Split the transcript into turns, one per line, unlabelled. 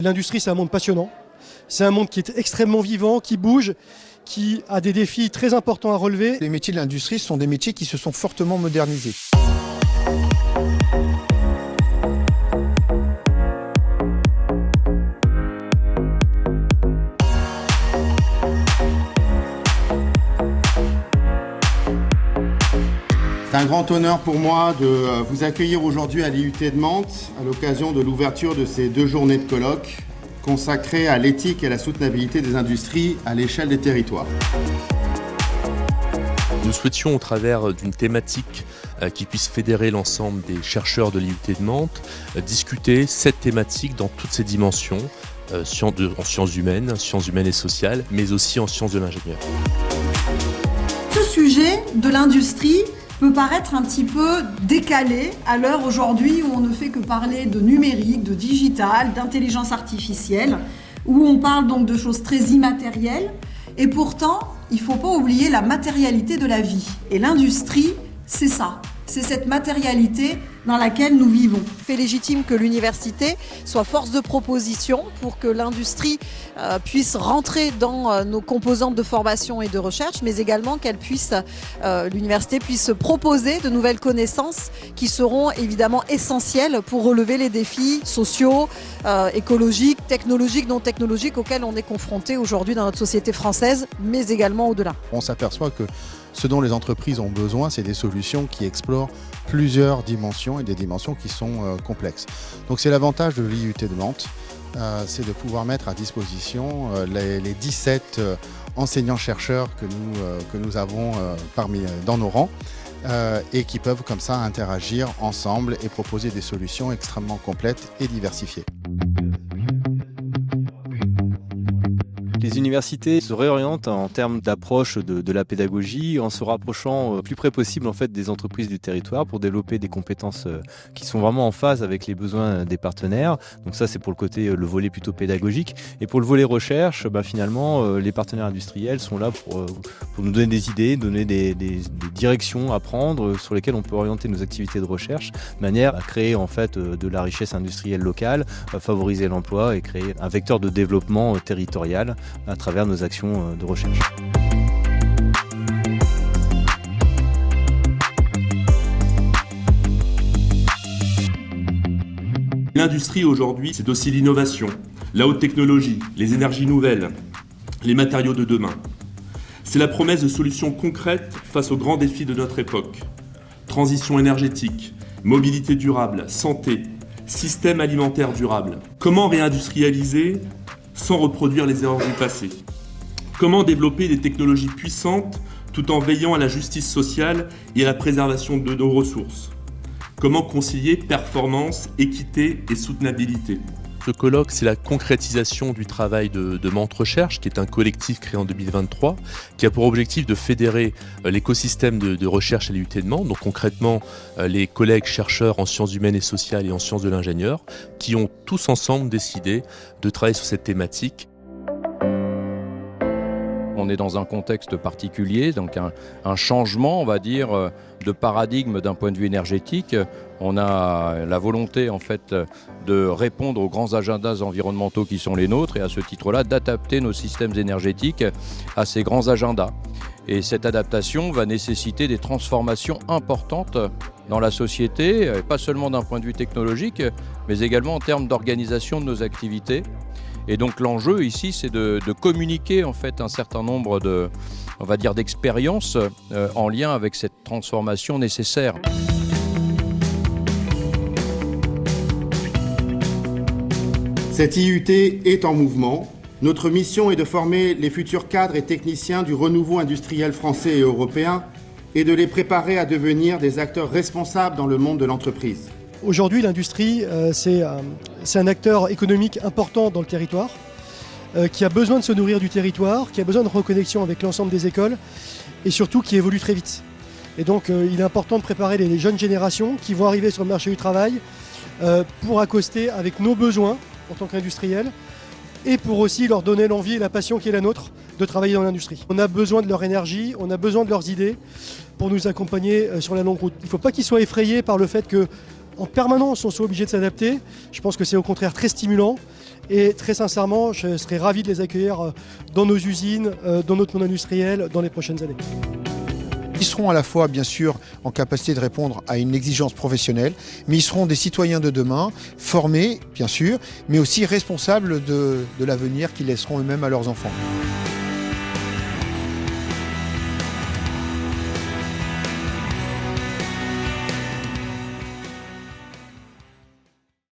L'industrie, c'est un monde passionnant. C'est un monde qui est extrêmement vivant, qui bouge, qui a des défis très importants à relever.
Les métiers de l'industrie sont des métiers qui se sont fortement modernisés.
C'est un grand honneur pour moi de vous accueillir aujourd'hui à l'IUT de Mantes à l'occasion de l'ouverture de ces 2 journées de colloques consacrées à l'éthique et à la soutenabilité des industries à l'échelle des territoires.
Nous souhaitions, au travers d'une thématique qui puisse fédérer l'ensemble des chercheurs de l'IUT de Mantes, discuter cette thématique dans toutes ses dimensions, en sciences humaines et sociales, mais aussi en sciences de l'ingénieur.
Ce sujet de l'industrie peut paraître un petit peu décalé à l'heure aujourd'hui où on ne fait que parler de numérique, de digital, d'intelligence artificielle, où on parle donc de choses très immatérielles. Et pourtant, il ne faut pas oublier la matérialité de la vie. Et l'industrie, c'est ça. C'est cette matérialité dans laquelle nous vivons.
C'est légitime que l'université soit force de proposition pour que l'industrie puisse rentrer dans nos composantes de formation et de recherche, mais également l'université puisse proposer de nouvelles connaissances qui seront évidemment essentielles pour relever les défis sociaux, écologiques, technologiques, non technologiques auxquels on est confronté aujourd'hui dans notre société française, mais également au-delà.
On s'aperçoit que ce dont les entreprises ont besoin, c'est des solutions qui explorent plusieurs dimensions et des dimensions qui sont complexes. Donc c'est l'avantage de l'IUT de Mantes, c'est de pouvoir mettre à disposition les 17 enseignants-chercheurs que nous avons dans nos rangs et qui peuvent comme ça interagir ensemble et proposer des solutions extrêmement complètes et diversifiées.
Les universités se réorientent en termes d'approche de la pédagogie en se rapprochant le plus près possible en fait des entreprises du territoire pour développer des compétences qui sont vraiment en phase avec les besoins des partenaires. Donc ça c'est pour le volet plutôt pédagogique. Et pour le volet recherche, finalement les partenaires industriels sont là pour nous donner des idées, donner des directions à prendre sur lesquelles on peut orienter nos activités de recherche de manière à créer en fait de la richesse industrielle locale, favoriser l'emploi et créer un vecteur de développement territorial à travers nos actions de recherche.
L'industrie aujourd'hui, c'est aussi l'innovation, la haute technologie, les énergies nouvelles, les matériaux de demain. C'est la promesse de solutions concrètes face aux grands défis de notre époque. Transition énergétique, mobilité durable, santé, système alimentaire durable. Comment réindustrialiser sans reproduire les erreurs du passé? Comment développer des technologies puissantes tout en veillant à la justice sociale et à la préservation de nos ressources? Comment concilier performance, équité et soutenabilité?
Ce colloque, c'est la concrétisation du travail de Mantes Recherche, qui est un collectif créé en 2023, qui a pour objectif de fédérer l'écosystème de recherche à l'IUT de Mantes, donc concrètement les collègues chercheurs en sciences humaines et sociales et en sciences de l'ingénieur, qui ont tous ensemble décidé de travailler sur cette thématique.
On est dans un contexte particulier, donc un changement, on va dire, de paradigme d'un point de vue énergétique. On a la volonté, en fait, de répondre aux grands agendas environnementaux qui sont les nôtres et à ce titre-là, d'adapter nos systèmes énergétiques à ces grands agendas. Et cette adaptation va nécessiter des transformations importantes dans la société, pas seulement d'un point de vue technologique, mais également en termes d'organisation de nos activités. Et donc l'enjeu ici, c'est de communiquer en fait un certain nombre d'expériences en lien avec cette transformation nécessaire.
Cette IUT est en mouvement. Notre mission est de former les futurs cadres et techniciens du renouveau industriel français et européen et de les préparer à devenir des acteurs responsables dans le monde de l'entreprise.
Aujourd'hui, l'industrie, c'est un acteur économique important dans le territoire, qui a besoin de se nourrir du territoire, qui a besoin de reconnexion avec l'ensemble des écoles et surtout qui évolue très vite. Et donc, il est important de préparer les jeunes générations qui vont arriver sur le marché du travail pour accoster avec nos besoins en tant qu'industriels et pour aussi leur donner l'envie et la passion qui est la nôtre de travailler dans l'industrie. On a besoin de leur énergie, on a besoin de leurs idées pour nous accompagner sur la longue route. Il ne faut pas qu'ils soient effrayés par le fait que en permanence on soit obligé de s'adapter. Je pense que c'est au contraire très stimulant Et très sincèrement, je serais ravi de les accueillir dans nos usines, dans notre monde industriel, dans les prochaines années.
Ils seront à la fois, bien sûr, en capacité de répondre à une exigence professionnelle, mais ils seront des citoyens de demain, formés, bien sûr, mais aussi responsables de l'avenir qu'ils laisseront eux-mêmes à leurs enfants.